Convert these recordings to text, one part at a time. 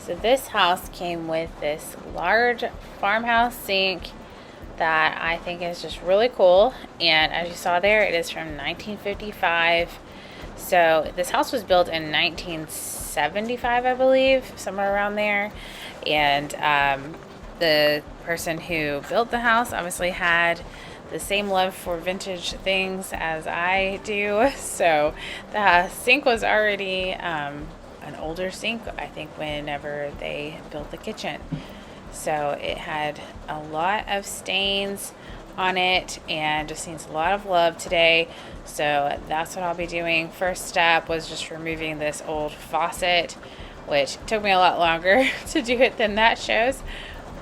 So this house came with this large farmhouse sink that I think is just really cool. And as you saw there, it is from 1955. So this house was built in 1975, I believe, somewhere around there. And the person who built the house obviously had the same love for vintage things as I do. So the sink was already an older sink, I think, whenever they built the kitchen. So it had a lot of stains on it and just needs a lot of love today. So that's what I'll be doing. First step was just removing this old faucet, which took me a lot longer to do it than that shows.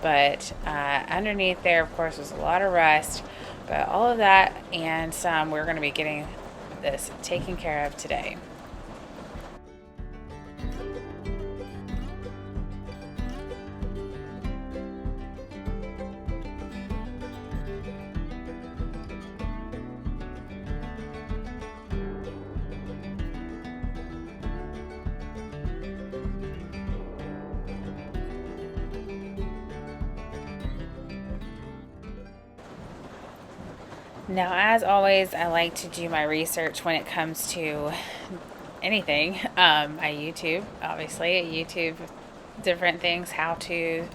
But underneath there, of course, was a lot of rust. But all of that and some, we're going to be getting this taken care of today. Now, as always, I like to do my research when it comes to anything. I YouTube, obviously, I YouTube different things, how to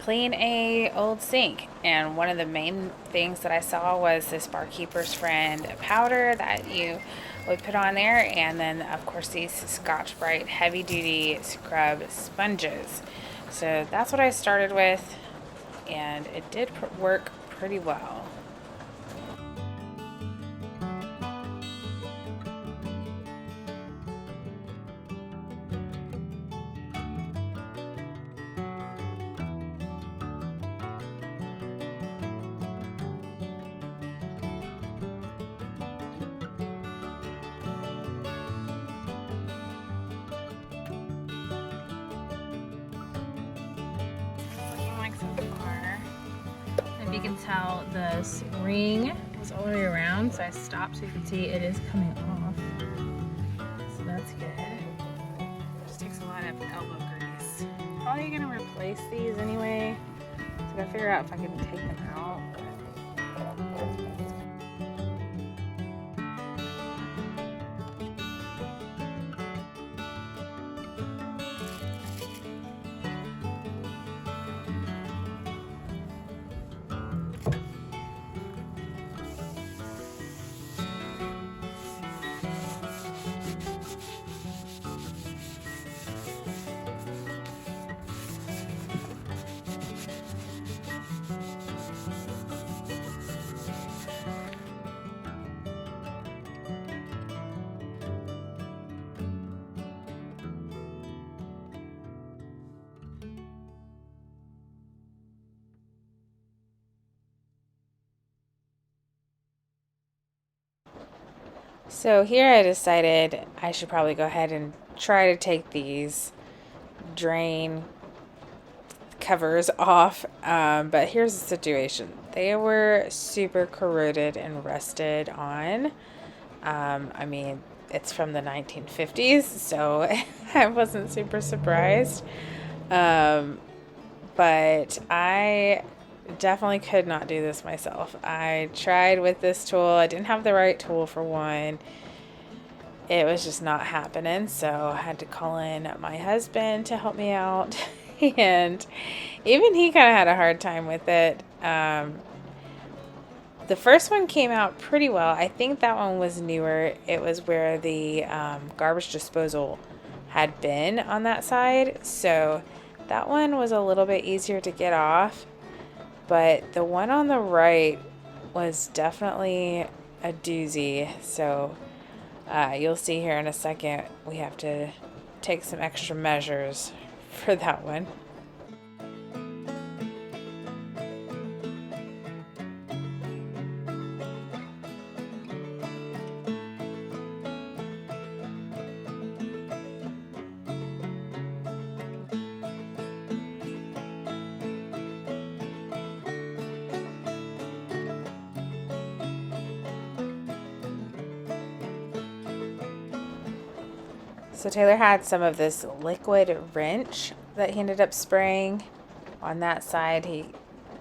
clean a old sink. And one of the main things that I saw was this Barkeeper's Friend powder that you would put on there, and then of course these Scotch-Brite heavy duty scrub sponges. So that's what I started with, and it did work pretty well. If you can tell, the ring was all the way around, so I stopped so you can see it is coming off. So that's good. Just takes a lot of elbow grease. Probably gonna replace these anyway. So I gotta figure out if I can take them out. So here I decided I should probably go ahead and try to take these drain covers off, but here's the situation. They were super corroded and rusted on. I mean, it's from the 1950s, so I wasn't super surprised. But I definitely could not do this myself. I tried with this tool. I didn't have the right tool for one. It was just not happening, so I had to call in my husband to help me out. And even he kind of had a hard time with it. The first one came out pretty well. I think that one was newer. It was where the garbage disposal had been on that side. So that one was a little bit easier to get off. But the one on the right was definitely a doozy. So you'll see here in a second, we have to take some extra measures for that one. So Taylor had some of this liquid wrench that he ended up spraying on that side. He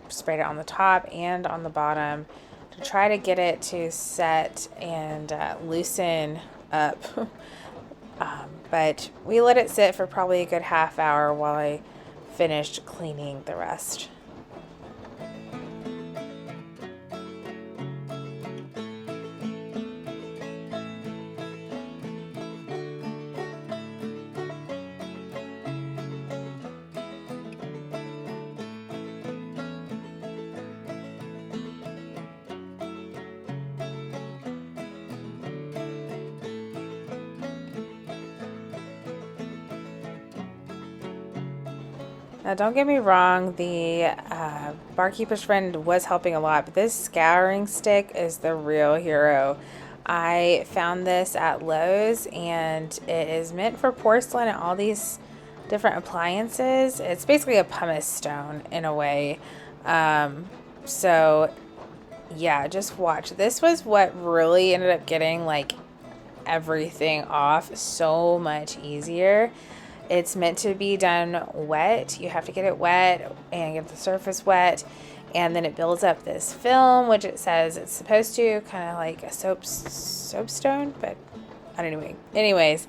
sprayed it on the top and on the bottom to try to get it to set and loosen up. But we let it sit for probably a good half hour while I finished cleaning the rest. Now, don't get me wrong, the barkeeper's friend was helping a lot, but this scouring stick is the real hero. I found this at Lowe's, and it is meant for porcelain and all these different appliances. It's basically a pumice stone in a way. So, yeah, just watch. This was what really ended up getting like everything off so much easier. It's meant to be done wet. You have to get it wet and get the surface wet, and then it builds up this film, which it says it's supposed to kind of like a soapstone, but I don't know. Anyways,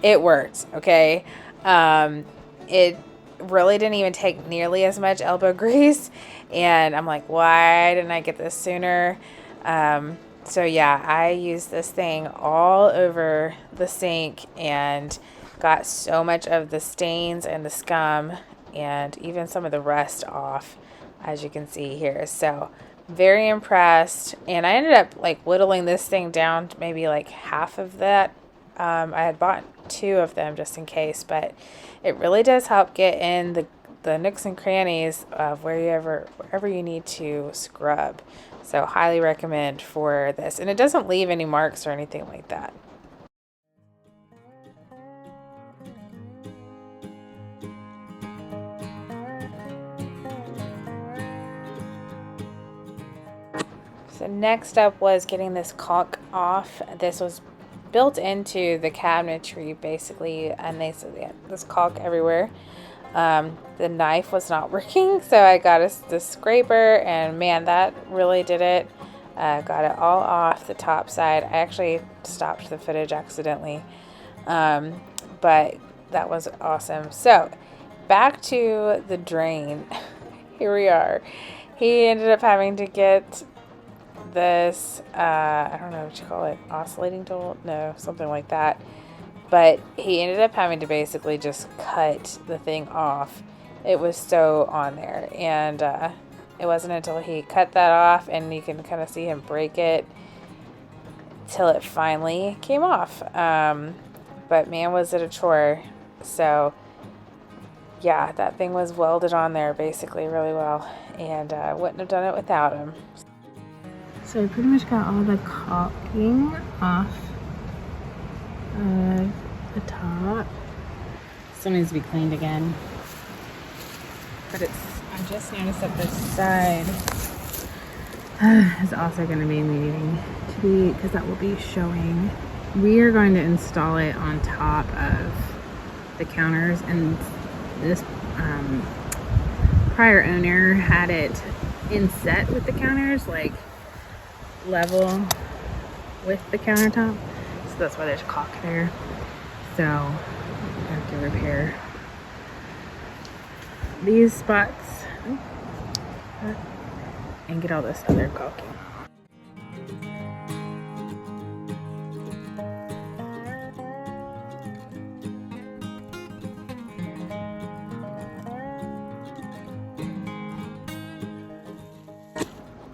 it worked. Okay, it really didn't even take nearly as much elbow grease, and I'm like, why didn't I get this sooner? So yeah, I used this thing all over the sink and got so much of the stains and the scum and even some of the rust off, as you can see here. So very impressed. And I ended up like whittling this thing down to maybe like half of that. I had bought 2 of them just in case, but it really does help get in the nooks and crannies of wherever you need to scrub. So highly recommend for this. And it doesn't leave any marks or anything like that. So next up was getting this caulk off. This was built into the cabinetry basically, and they said yeah, this caulk everywhere. The knife was not working, so I got the scraper, and man, that really did it. Got it all off the top side. I actually stopped the footage accidentally, but that was awesome. So back to the drain. Here we are. He ended up having to get this, I don't know what you call it, oscillating tool? No, something like that. But he ended up having to basically just cut the thing off. It was so on there. And it wasn't until he cut that off, and you can kind of see him break it, till it finally came off. But man, was it a chore. So yeah, that thing was welded on there basically really well. And wouldn't have done it without him. So I pretty much got all the caulking off the top. Still needs to be cleaned again. But I just noticed that this side is also going to be needing to be, because that will be showing. We are going to install it on top of the counters, and this prior owner had it inset with the counters, like level with the countertop, so that's why there's caulk there. So I have to repair these spots and get all this other caulking.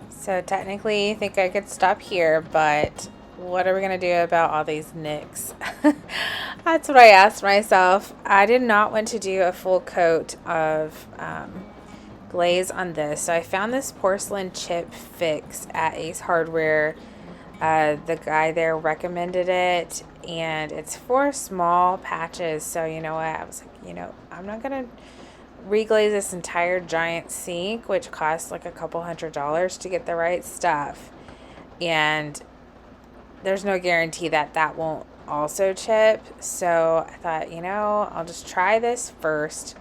So technically, I think I could stop here, but what are we going to do about all these nicks? That's what I asked myself. I did not want to do a full coat of glaze on this. So I found this porcelain chip fix at Ace Hardware. The guy there recommended it, and it's for small patches. So you know what? I was like, I'm not going to reglaze this entire giant sink, which costs like a couple $100 to get the right stuff, and there's no guarantee that that won't also chip. So I thought, I'll just try this first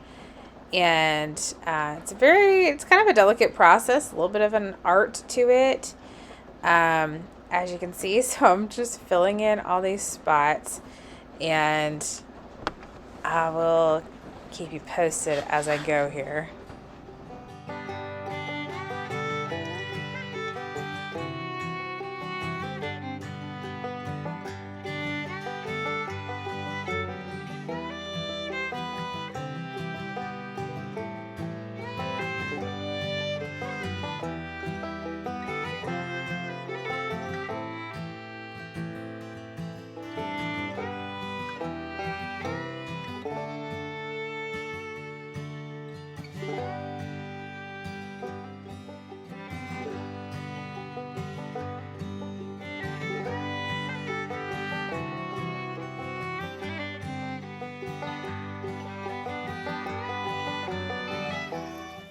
And it's kind of a delicate process, a little bit of an art to it, as you can see. So I'm just filling in all these spots, and I will keep you posted as I go here.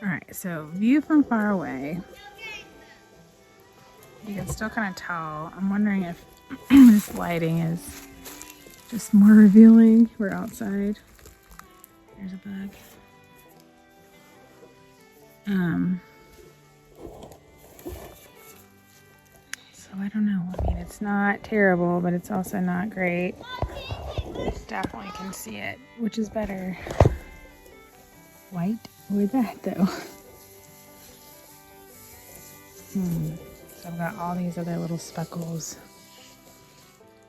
Alright, so view from far away. You can still kind of tell. I'm wondering if this lighting is just more revealing. We're outside. There's a bug. So I don't know. I mean, it's not terrible, but it's also not great. Definitely can see it. Which is better? White or that though? So I've got all these other little speckles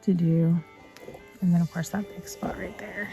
to do. And then of course that big spot right there.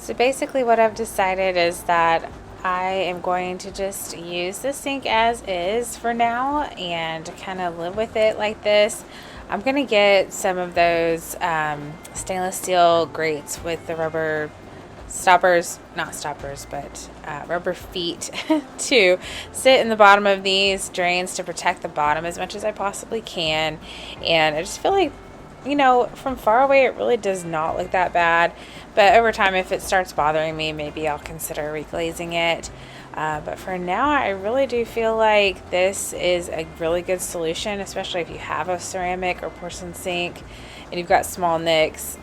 So basically what I've decided is that I am going to just use the sink as is for now and kind of live with it like this. I'm going to get some of those stainless steel grates with the rubber stoppers, not stoppers, but rubber feet to sit in the bottom of these drains to protect the bottom as much as I possibly can. And I just feel like, you know, from far away it really does not look that bad, but over time if it starts bothering me, maybe I'll consider reglazing it. But for now I really do feel like this is a really good solution, especially if you have a ceramic or porcelain sink and you've got small nicks.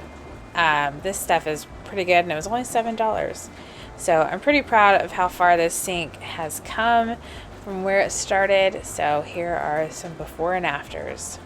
This stuff is pretty good, and it was only $7. So I'm pretty proud of how far this sink has come from where it started. So here are some before and afters.